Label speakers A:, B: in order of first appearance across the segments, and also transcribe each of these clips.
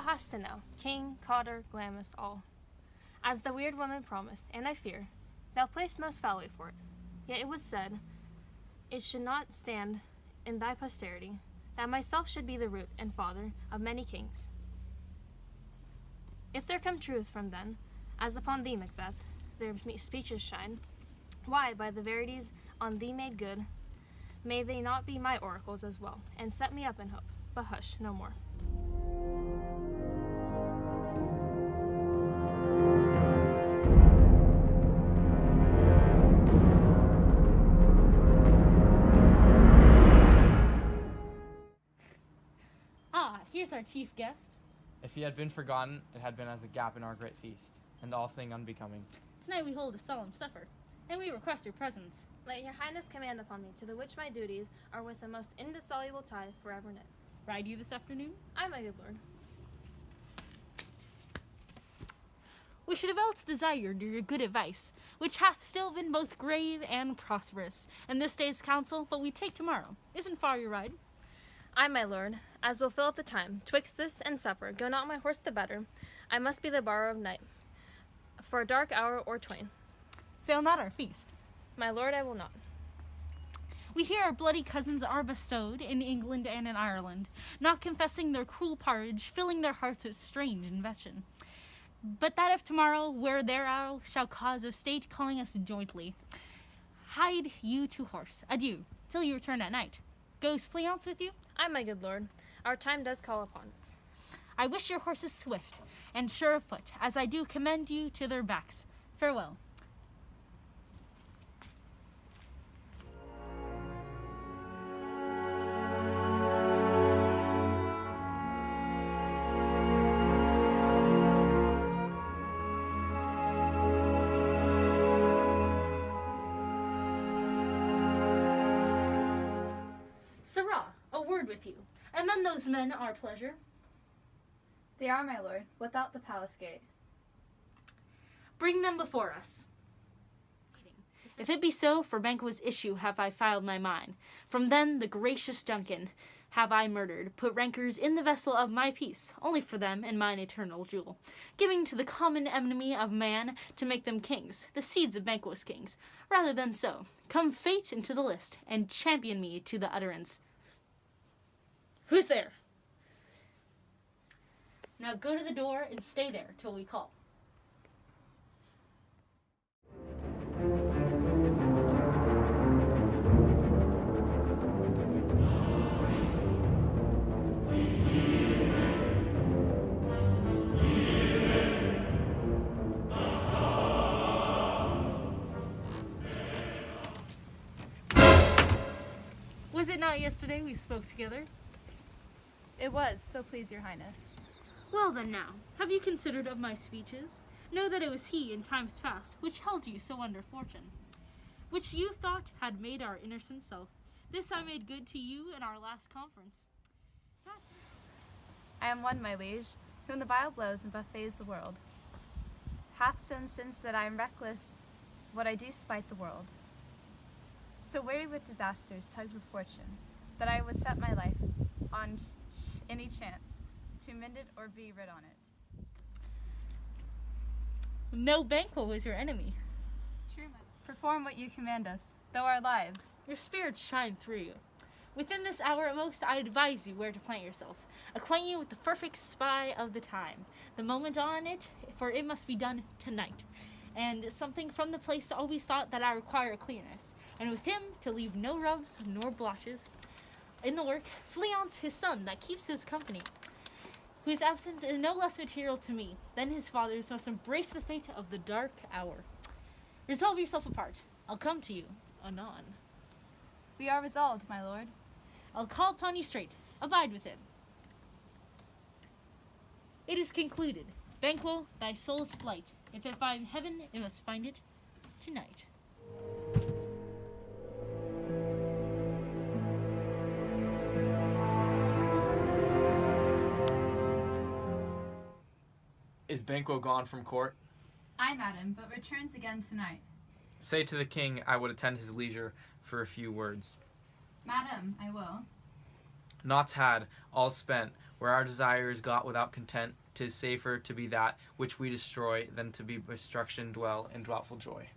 A: Thou hast to know, king, cotter, glamis, all, as the weird woman promised, and I fear thou play'st most foully for it. Yet it was said it should not stand in thy posterity, that myself should be the root and father of many kings. If there come truth from then, as upon thee, Macbeth, their speeches shine, why, by the verities on thee made good, may they not be my oracles as well, and set me up in hope. But hush, no more.
B: Here's our chief guest.
C: If he had been forgotten, it had been as a gap in our great feast, and all thing unbecoming.
B: Tonight we hold a solemn supper, and we request your presence.
A: Let your highness command upon me, to the which my duties are with the most indissoluble tie forever knit.
B: Ride you this afternoon?
A: Aye, my good lord.
B: We should have else desired your good advice, which hath still been both grave and prosperous, in this day's council, but we take tomorrow. Isn't far your ride?
A: Aye, my lord, as will fill up the time. Twixt this and supper, go not my horse the better. I must be the borrower of night, for a dark hour or twain.
B: Fail not our feast.
A: My lord, I will not.
B: We hear our bloody cousins are bestowed in England and in Ireland, not confessing their cruel parage, filling their hearts with strange invention. But that if tomorrow, where their hour shall cause of state calling us jointly, hide you to horse. Adieu, till you return at night. Goes Fleance with you?
A: Aye, my good lord, our time does call upon us.
B: I wish your horses swift and sure of foot, as I do commend you to their backs. Farewell. Sirrah, a word with you. Amend those men our pleasure.
D: They are, my lord, without the palace gate.
B: Bring them before us. If it be so, for Banquo's issue have I filed my mind. From then the gracious Duncan have I murdered, put rancors in the vessel of my peace, only for them and mine eternal jewel, giving to the common enemy of man to make them kings, the seeds of Banquo's kings. Rather than so, come fate into the list, and champion me to the utterance. Who's there? Now go to the door and stay there till we call. Was it not yesterday we spoke together?
D: It was, so please your highness.
B: Well then now, have you considered of my speeches? Know that it was he in times past which held you so under fortune, which you thought had made our innocent self. This I made good to you in our last conference.
D: I am one, my liege, whom the vile blows and buffets the world. Hath shown since that I am reckless what I do spite the world. So weary with disasters, tugged with fortune, that I would set my life on any chance to mend it or be rid on it.
B: No Banquo was your enemy.
D: True, my lord. Perform what you command us, though our lives.
B: Your spirits shine through you. Within this hour at most, I advise you where to plant yourself. Acquaint you with the perfect spy of the time. The moment on it, for it must be done tonight. And something from the place always thought that I require clearness. And with him, to leave no rubs nor blotches in the work, Fleance his son that keeps his company, whose absence is no less material to me than his father's, must embrace the fate of the dark hour. Resolve yourself apart. I'll come to you anon.
D: We are resolved, my lord.
B: I'll call upon you straight. Abide within. It is concluded. Banquo, thy soul's flight. If it find heaven, it must find it tonight.
C: Is Banquo gone from court?
D: Aye, madam, but returns again tonight.
C: Say to the king I would attend his leisure for a few words.
D: Madam, I will.
C: Naught's had, all spent, Where our desire is got without content, 'tis safer to be that which we destroy than to be destruction dwell in doubtful joy.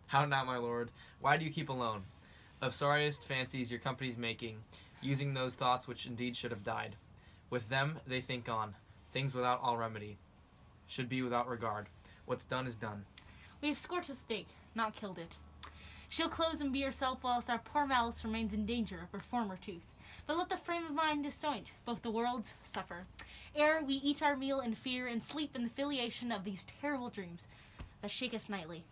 C: How now, my lord? Why do you keep alone? Of sorriest fancies your company's making, using those thoughts which indeed should have died. With them they think on, things without all remedy, should be without regard. What's done is done.
B: We have scorched a steak, not killed it. She'll close and be herself whilst our poor malice remains in danger of her former tooth. But let the frame of mind disjoint, both the worlds suffer, ere we eat our meal in fear and sleep in the filiation of these terrible dreams that shake us nightly.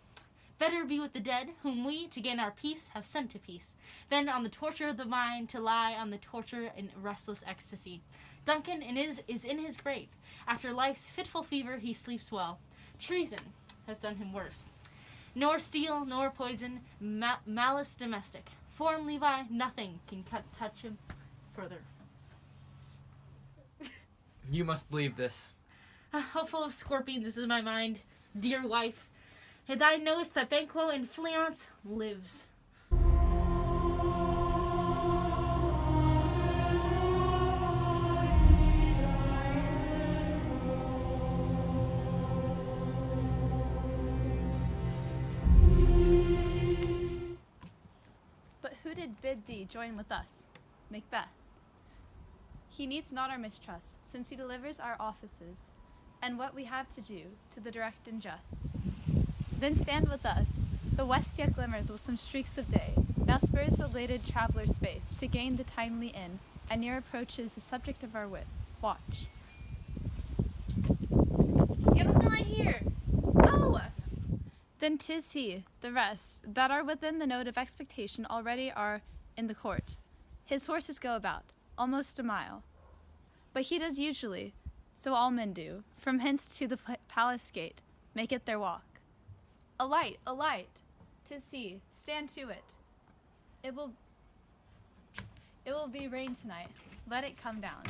B: Better be with the dead, whom we, to gain our peace, have sent to peace, than on the torture of the mind to lie on the torture in restless ecstasy. Duncan is in his grave. After life's fitful fever he sleeps well. Treason has done him worse. Nor steel, nor poison, malice domestic. Foreign Levi, nothing can touch him further.
C: You must leave this.
B: How full of scorpions is my mind, dear wife. And thou knowest that Banquo in Fleance lives.
D: But who did bid thee join with us? Macbeth. He needs not our mistrust, since he delivers our offices, and what we have to do to the direct and just. Then stand with us. The west yet glimmers with some streaks of day. Now spurs the lated traveller's space to gain the timely inn, and near approaches the subject of our watch.
A: It was not here. Oh!
D: Then 'tis he, the rest, that are within the note of expectation already are in the court. His horses go about, almost a mile. But he does usually, so all men do, from hence to the palace gate, make it their walk. Alight, alight, 'tis he, stand to it. It will be rain tonight, let it come down.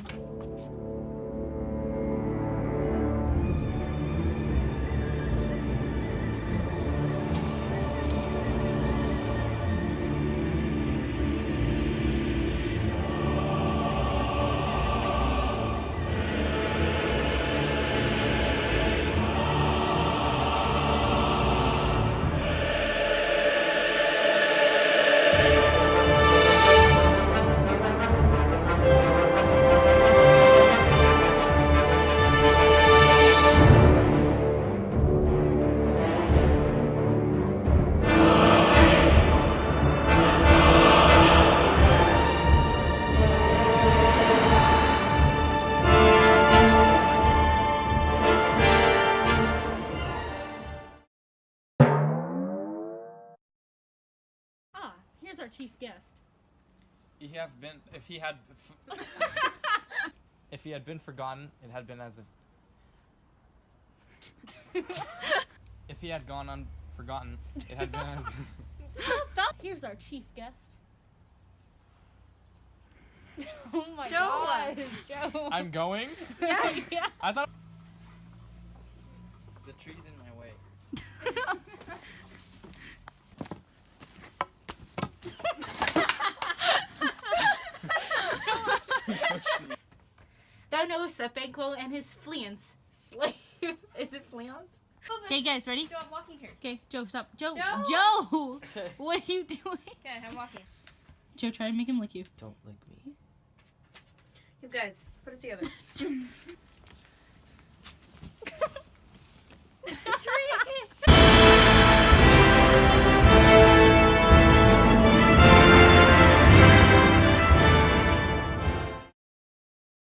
B: Here's our chief guest.
C: If he had been forgotten, it had been as if. If he had gone unforgotten, it had been as.
B: Stop. Here's our chief guest. Oh my
A: Joe.
B: God, Joe.
C: I'm going.
B: Yeah.
C: I thought.
E: The tree's in my way.
B: Thou knowest that Banquo and his Fleance slave. Is it Fleance? Okay, guys, ready?
A: Joe, I'm walking here.
B: Okay, Joe, stop. Joe!
A: Joe!
C: Okay.
B: What are you doing?
A: Okay, I'm walking.
B: Joe, try to make him lick you.
C: Don't lick me.
A: You guys, put it together.